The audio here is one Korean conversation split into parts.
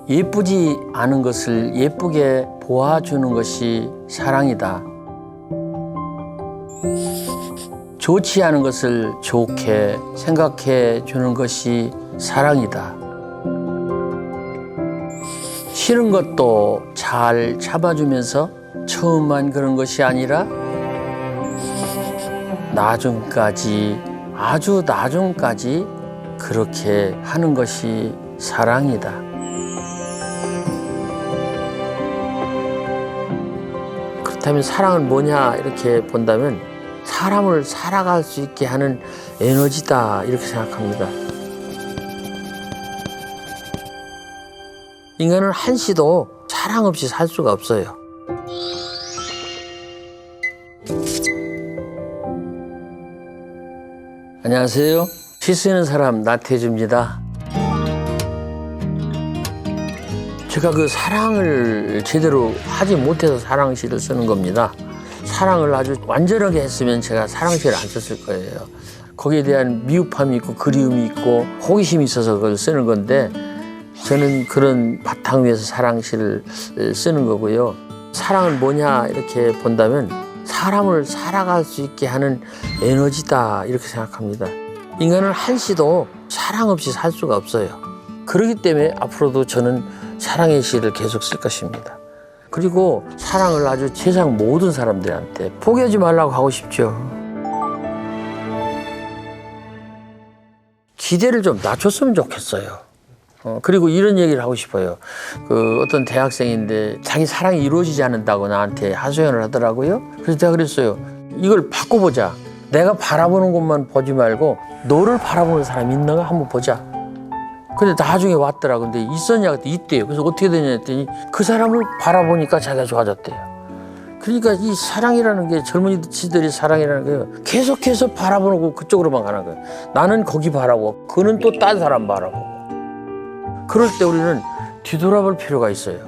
예쁘지 않은 것을 예쁘게 보아주는 것이 사랑이다. 좋지 않은 것을 좋게 생각해 주는 것이 사랑이다. 싫은 것도 잘 참아주면서 처음만 그런 것이 아니라 나중까지, 아주 나중까지 그렇게 하는 것이 사랑이다. 그렇다면 사랑은 뭐냐 이렇게 본다면 사람을 살아갈 수 있게 하는 에너지다 이렇게 생각합니다. 인간은 한시도 사랑 없이 살 수가 없어요. 안녕하세요. 시 쓰는 사람 나태주입니다. 제가 그 사랑을 제대로 하지 못해서 사랑시를 쓰는 겁니다. 사랑을 아주 완전하게 했으면 제가 사랑시를 안 썼을 거예요. 거기에 대한 미흡함이 있고 그리움이 있고 호기심이 있어서 그걸 쓰는 건데 저는 그런 바탕 위에서 사랑시를 쓰는 거고요. 사랑은 뭐냐 이렇게 본다면 사람을 살아갈 수 있게 하는 에너지다 이렇게 생각합니다. 인간은 한시도 사랑 없이 살 수가 없어요. 그렇기 때문에 앞으로도 저는 사랑의 시를 계속 쓸 것입니다. 그리고 사랑을 아주 세상 모든 사람들한테 포기하지 말라고 하고 싶죠. 기대를 좀 낮췄으면 좋겠어요. 그리고 이런 얘기를 하고 싶어요. 그 어떤 대학생인데 자기 사랑이 이루어지지 않는다고 나한테 하소연을 하더라고요. 그래서 제가 그랬어요. 이걸 바꿔보자. 내가 바라보는 것만 보지 말고 너를 바라보는 사람이 있나 한번 보자. 근데 나중에 왔더라. 근데 있었냐? 그때 있대요. 그래서 어떻게 되냐 했더니 그 사람을 바라보니까 자기가 좋아졌대요. 그러니까 이 사랑이라는 게 젊은이들이 사랑이라는 게 계속해서 바라보고 그쪽으로만 가는 거예요. 나는 거기 바라보고 그는 또 딴 사람 바라보고. 그럴 때 우리는 뒤돌아볼 필요가 있어요.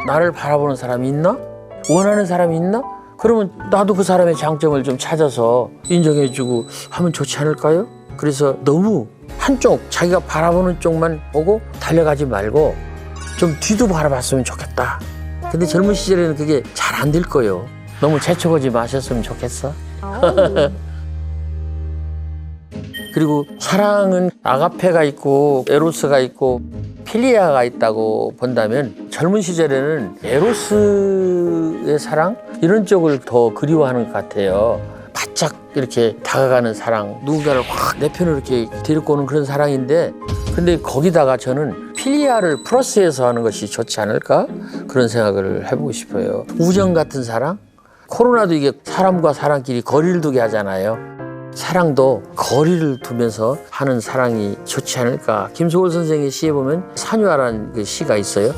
나를 바라보는 사람이 있나? 원하는 사람이 있나? 그러면 나도 그 사람의 장점을 좀 찾아서 인정해주고 하면 좋지 않을까요? 그래서 너무 한쪽 자기가 바라보는 쪽만 보고 달려가지 말고 좀 뒤도 바라봤으면 좋겠다. 근데 젊은 시절에는 그게 잘 안 될 거예요. 너무 재촉하지 마셨으면 좋겠어. 그리고 사랑은 아가페가 있고 에로스가 있고 필리아가 있다고 본다면 젊은 시절에는 에로스의 사랑 이런 쪽을 더 그리워하는 것 같아요. 바짝 이렇게 다가가는 사랑, 누군가를 확 내 편으로 이렇게 데리고 오는 그런 사랑인데 근데 거기다가 저는 필리아를 플러스해서 하는 것이 좋지 않을까? 그런 생각을 해보고 싶어요. 우정 같은 사랑? 코로나도 이게 사람과 사람끼리 거리를 두게 하잖아요. 사랑도 거리를 두면서 하는 사랑이 좋지 않을까. 김소월 선생의 시에 보면 산유아라는 그 시가 있어요.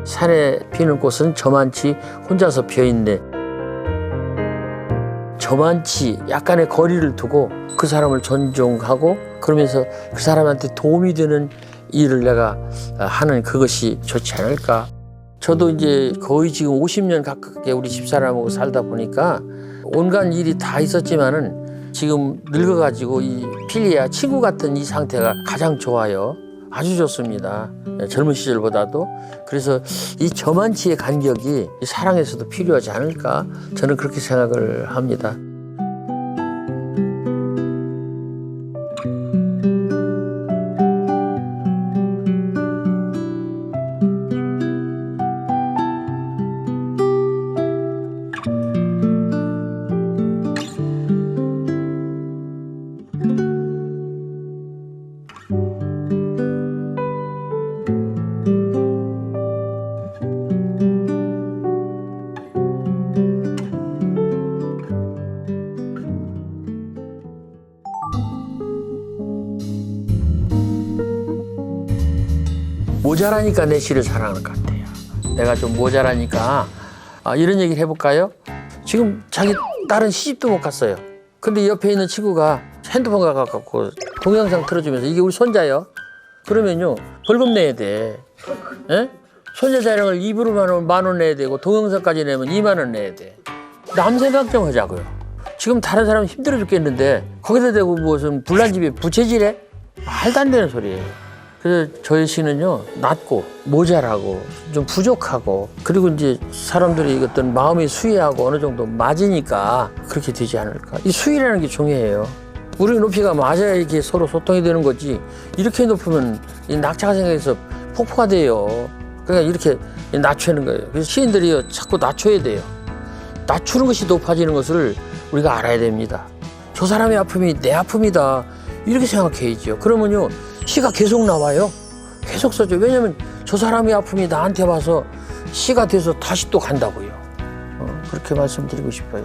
산에 피는 꽃은 저만치 혼자서 피어있네. 저만치 약간의 거리를 두고 그 사람을 존중하고 그러면서 그 사람한테 도움이 되는 일을 내가 하는 그것이 좋지 않을까. 저도 이제 거의 지금 50년 가깝게 우리 집사람하고 살다 보니까 온갖 일이 다 있었지만은 지금 늙어가지고 이 필리아 친구 같은 이 상태가 가장 좋아요. 아주 좋습니다. 젊은 시절보다도. 그래서 이 저만치의 간격이 사랑에서도 필요하지 않을까 저는 그렇게 생각을 합니다. 모자라니까 내 시를 사랑하는 것 같아요. 내가 좀 모자라니까 이런 얘기를 해볼까요? 지금 자기 딸은 시집도 못 갔어요. 근데 옆에 있는 친구가 핸드폰 가갖고 동영상 틀어주면서 이게 우리 손자예요. 그러면요 벌금 내야 돼. 에? 손자 자랑을 입으로만 만 원 내야 되고 동영상까지 내면 2만 원 내야 돼. 남 생각 좀 하자고요. 지금 다른 사람 힘들어 죽겠는데 거기다 대고 무슨 불난 집에 부채질해? 말도 안 되는 소리예요. 그래서 저희 시는요, 낮고 모자라고 좀 부족하고, 그리고 이제 사람들이 어떤 마음이 수위하고 어느 정도 맞으니까 그렇게 되지 않을까. 이 수위라는 게 중요해요. 우리 높이가 맞아야 이렇게 서로 소통이 되는 거지, 이렇게 높으면 이 낙차가 생겨서 폭포가 돼요. 그러니까 이렇게 낮추는 거예요. 그래서 시인들이 자꾸 낮춰야 돼요. 낮추는 것이 높아지는 것을 우리가 알아야 됩니다. 저 사람의 아픔이 내 아픔이다, 이렇게 생각해야죠. 그러면요, 시가 계속 나와요. 계속 써죠. 왜냐면 저 사람의 아픔이 나한테 와서 시가 돼서 다시 또 간다고요. 그렇게 말씀드리고 싶어요.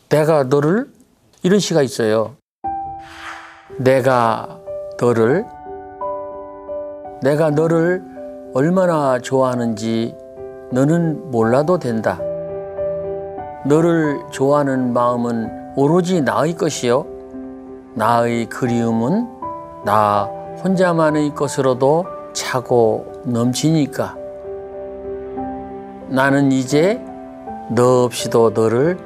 내가 너를, 이런 시가 있어요. 내가 너를 얼마나 좋아하는지 너는 몰라도 된다. 너를 좋아하는 마음은 오로지 나의 것이요, 나의 그리움은 나 혼자만의 것으로도 차고 넘치니까. 나는 이제 너 없이도 너를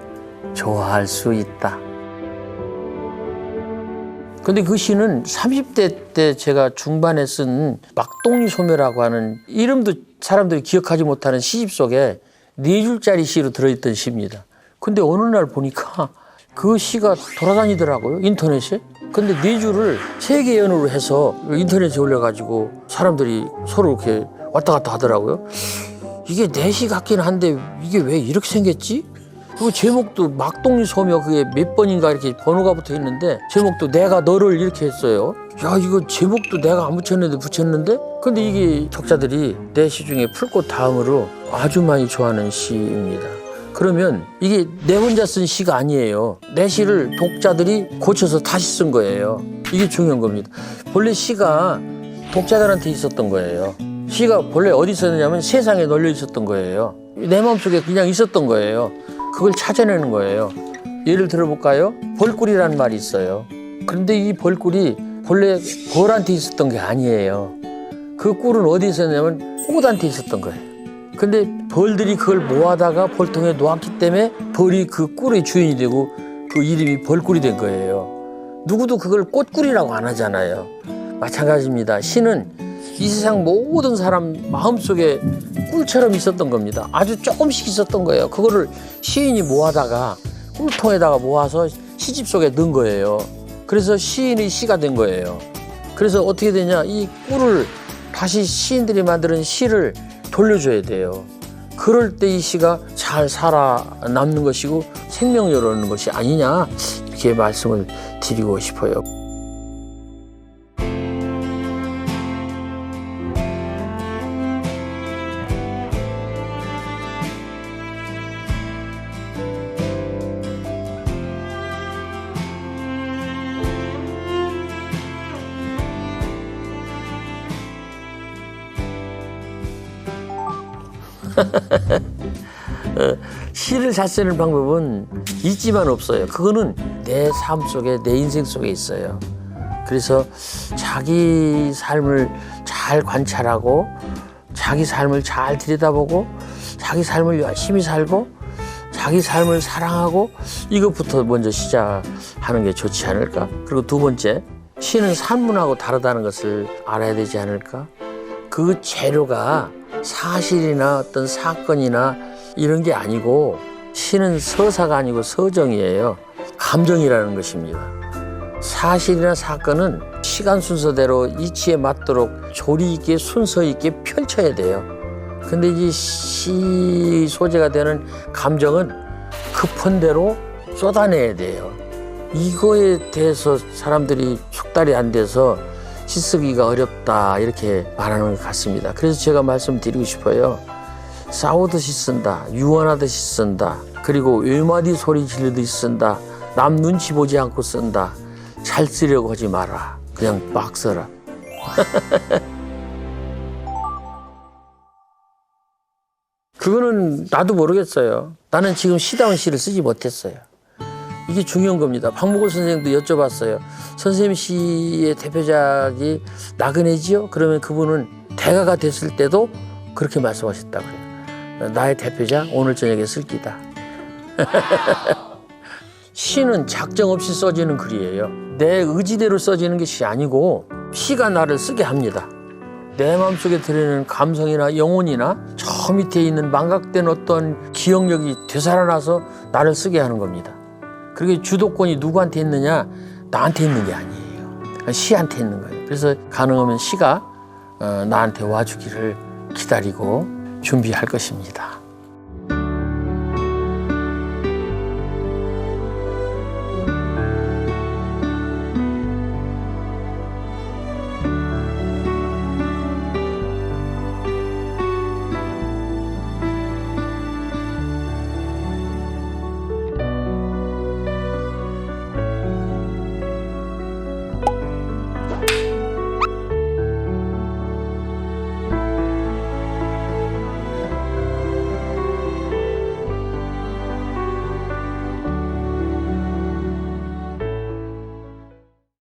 좋아할 수 있다. 근데 그 시는 30대 때 제가 중반에 쓴 막동리 소묘라고 하는, 이름도 사람들이 기억하지 못하는 시집 속에 4줄짜리 시로 들어있던 시입니다. 근데 어느 날 보니까 그 시가 돌아다니더라고요, 인터넷에. 근데 4줄을 3개 연으로 해서 인터넷에 올려가지고 사람들이 서로 이렇게 왔다 갔다 하더라고요. 이게 내 시 같긴 한데 이게 왜 이렇게 생겼지? 그리고 제목도 막동리 소묘, 그게 몇 번인가 이렇게 번호가 붙어 있는데, 제목도 내가 너를 이렇게 했어요. 야, 이거 제목도 내가 안 붙였는데? 근데 이게 독자들이 내 시 중에 풀꽃 다음으로 아주 많이 좋아하는 시입니다. 그러면 이게 내 혼자 쓴 시가 아니에요. 내 시를 독자들이 고쳐서 다시 쓴 거예요. 이게 중요한 겁니다. 본래 시가 독자들한테 있었던 거예요. 시가 본래 어디 있었느냐면 세상에 널려 있었던 거예요. 내 마음속에 그냥 있었던 거예요. 그걸 찾아내는 거예요. 예를 들어볼까요? 벌꿀이라는 말이 있어요. 그런데 이 벌꿀이 본래 벌한테 있었던 게 아니에요. 그 꿀은 어디 있었냐면 꽃한테 있었던 거예요. 근데 벌들이 그걸 모아다가 벌통에 놓았기 때문에 벌이 그 꿀의 주인이 되고 그 이름이 벌꿀이 된 거예요. 누구도 그걸 꽃꿀이라고 안 하잖아요. 마찬가지입니다. 시는 이 세상 모든 사람 마음속에 꿀처럼 있었던 겁니다. 아주 조금씩 있었던 거예요. 그거를 시인이 모아다가 꿀통에다가 모아서 시집 속에 넣은 거예요. 그래서 시인의 시가 된 거예요. 그래서 어떻게 되냐, 이 꿀을 다시 시인들이 만드는 시를 돌려줘야 돼요. 그럴 때 이 시가 잘 살아남는 것이고 생명을 얻는 것이 아니냐, 이렇게 말씀을 드리고 싶어요. 시를 잘 쓰는 방법은 있지만 없어요. 그거는 내 삶 속에, 내 인생 속에 있어요. 그래서 자기 삶을 잘 관찰하고, 자기 삶을 잘 들여다보고, 자기 삶을 열심히 살고, 자기 삶을 사랑하고, 이것부터 먼저 시작하는 게 좋지 않을까? 그리고 두 번째, 시는 산문하고 다르다는 것을 알아야 되지 않을까? 그 재료가 사실이나 어떤 사건이나 이런 게 아니고, 시는 서사가 아니고 서정이에요. 감정이라는 것입니다. 사실이나 사건은 시간 순서대로 이치에 맞도록 조리 있게 순서 있게 펼쳐야 돼요. 근데 이 시 소재가 되는 감정은 급한 대로 쏟아내야 돼요. 이거에 대해서 사람들이 숙달이 안 돼서 시 쓰기가 어렵다, 이렇게 말하는 것 같습니다. 그래서 제가 말씀드리고 싶어요. 싸우듯이 쓴다, 유언하듯이 쓴다, 그리고 외마디 소리 지르듯이 쓴다, 남 눈치 보지 않고 쓴다, 잘 쓰려고 하지 마라, 그냥 막 써라. 그거는 나도 모르겠어요. 나는 지금 시다운 시를 쓰지 못했어요. 이게 중요한 겁니다. 박목월 선생님도 여쭤봤어요. 선생님 시의 대표작이 나그네지요? 그러면 그분은 대가가 됐을 때도 그렇게 말씀하셨다고요. 나의 대표작 오늘 저녁에 쓸 기다. 시는 작정 없이 써지는 글이에요. 내 의지대로 써지는 게 시 아니고 시가 나를 쓰게 합니다. 내 마음속에 들어있는 감성이나 영혼이나 저 밑에 있는 망각된 어떤 기억력이 되살아나서 나를 쓰게 하는 겁니다. 그게 주도권이 누구한테 있느냐? 나한테 있는 게 아니에요. 시한테 있는 거예요. 그래서 가능하면 시가 나한테 와주기를 기다리고 준비할 것입니다.